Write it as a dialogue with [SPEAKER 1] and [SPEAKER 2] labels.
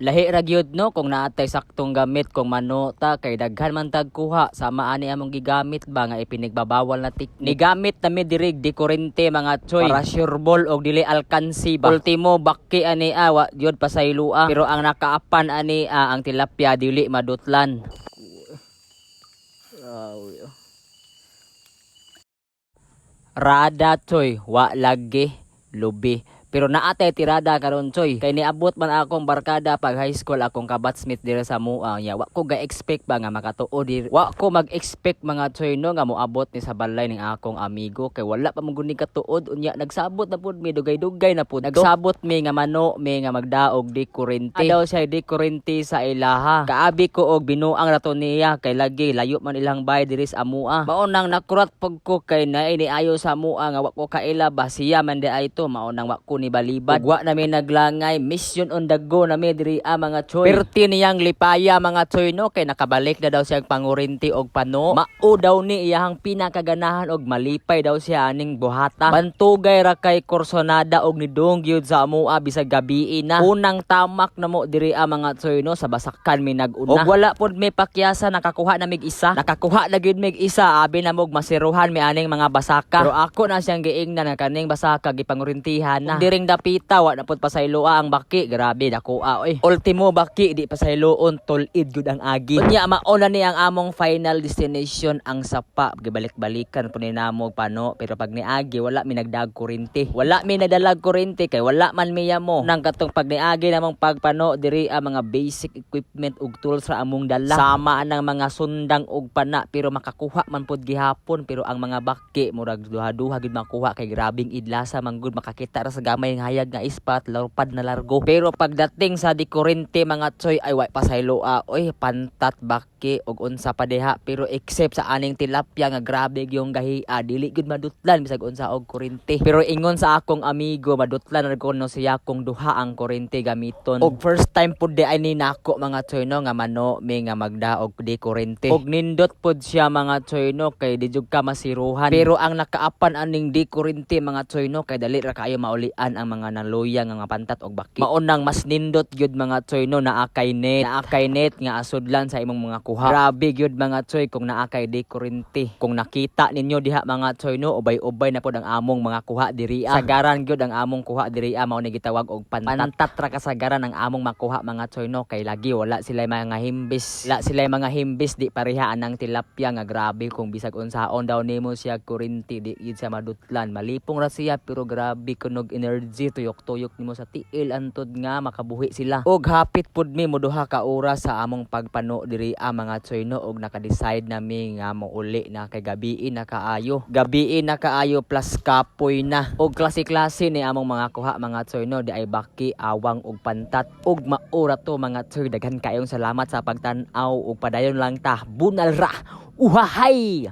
[SPEAKER 1] Lahi ra gyud no kung naatay saktong gamit kung manota kay daghan man tag kuha sama ani among gigamit ba nga ipinigbabawal na teknik. Nigamit na mi diri di kurente mga choy para sureball og dili alkansi ba. Ultimo bakki ani wa gyud pasaylua pero ang nakaapan ani ang tilapia dili madutlan. Rada choy wa lagi lubi. Pero naatay tirada karon choy. Kay niabot man akong barkada pag high school akong kabatsmate dire sa mua. Ya wa ko ga-expect ba nga makatuod diri. Wa ko mag-expect mga choy no nga moabot ni sa balay ning akong amigo kay wala pa man gud ni katuod unya nagsabot na pud mi dugay-dugay na pud. Nagsabot mi nga mano mi nga magdaog di kurente. Daw siya di kurente sa ilaha. Kaabi ko og binuang rato niya kay lagi layo man ilang bay diri sa mua. Maunang nakurat pag ko kay naay ni ayo sa mua nga wa ko kaila ba siya man di ay to maunang wa ko ni balibad. Wa na may naglangay mission on the go na may diri mga choy. Perti niyang lipaya mga choy no kay nakabalik na daw siyang pangurinti og pano. Mao daw ni iyang pinakaganahan og malipay daw siya aning buhata. Bantugay ra kay kursonada og nidong gyud sa amua bisag gabi na. Unang tamak na mo diri mga choy no sa basakan mi naguna. Og wala pod may pakyasa nakakuha na mig isa. Nakakuha na gyud mig isa abi na mog masiruhan mi aning mga basaka. Pero ako na siyang giingnan nga kaning basaka gipangurintihan na. Diring dapita wa na pud pasayloa ang baki grabe dakoa oy. Ultimo baki di pasayloon tulid gud ang agi. Unya mao na ni ang among final destination ang sapa. Gibalik-balikan pud ni namo pano pero pag niagi wala mi nagdag kuryente. Wala mi nadalag kuryente kay wala man miya mo. Nang katong pag niagi namong pagpano diri ang mga basic equipment ug tools ra among dala. Sama ang mga sundang ug pana pero makakuha man pud gihapon pero ang mga baki murag duha-duha gid makuha kay grabing idlasa man gud makakita ra sa may hayag nga ispat larpad na largo. Pero pagdating sa di kurente mga choy ay way pasayloa oy pantat baki og unsa pa diha pero except sa aning tilapia nga grabe yung gahi dili gud madutlan bisag unsa og kurente. Pero ingon sa akong amigo madutlan ra kuno siya kung duha ang kurente gamiton. Og first time pud di ay ni nako mga choy no nga mano mi nga magdaog di kurente. Og nindot pud siya mga choy no kay di jud ka masiruhan. Pero ang nakaapan aning di kurente mga choy no kay dali ra kayo maulian ang mga naluya nga pantat og baki. Maunang mas nindot gyud mga choy no naakay net nga asudlan sa imong mga kuha. Grabe gyud mga choy kung naakay di kurente. Kung nakita ninyo diha mga choy no ubay-ubay na pud ang among mga kuha diri. Sagaran gyud ang among kuha diri mao ni gitawag og pantat ra kasagaran ang among makuha mga choy no kay lagi wala sila mga himbis. Wala sila mga himbis di pareha anang tilapia nga grabe kung bisag unsaon daw nimo siya kurente di gid siya madutlan. Malipong ra siya pero grabe kunog energy tuyok-tuyok nimo sa tiil antod nga makabuhi sila. Og hapit pud mi moduha ka oras sa among pagpano diri mga choy no og naka-decide nami nga mouli na kay gabii na kaayo. Gabii na kaayo plus kapoy na. Og klase-klase ni among mga kuha mga choy no di ay baki, awang og pantat. Og maura to mga choy daghan kayong salamat sa pagtan-aw og padayon lang ta. Bunal ra. Uhahay!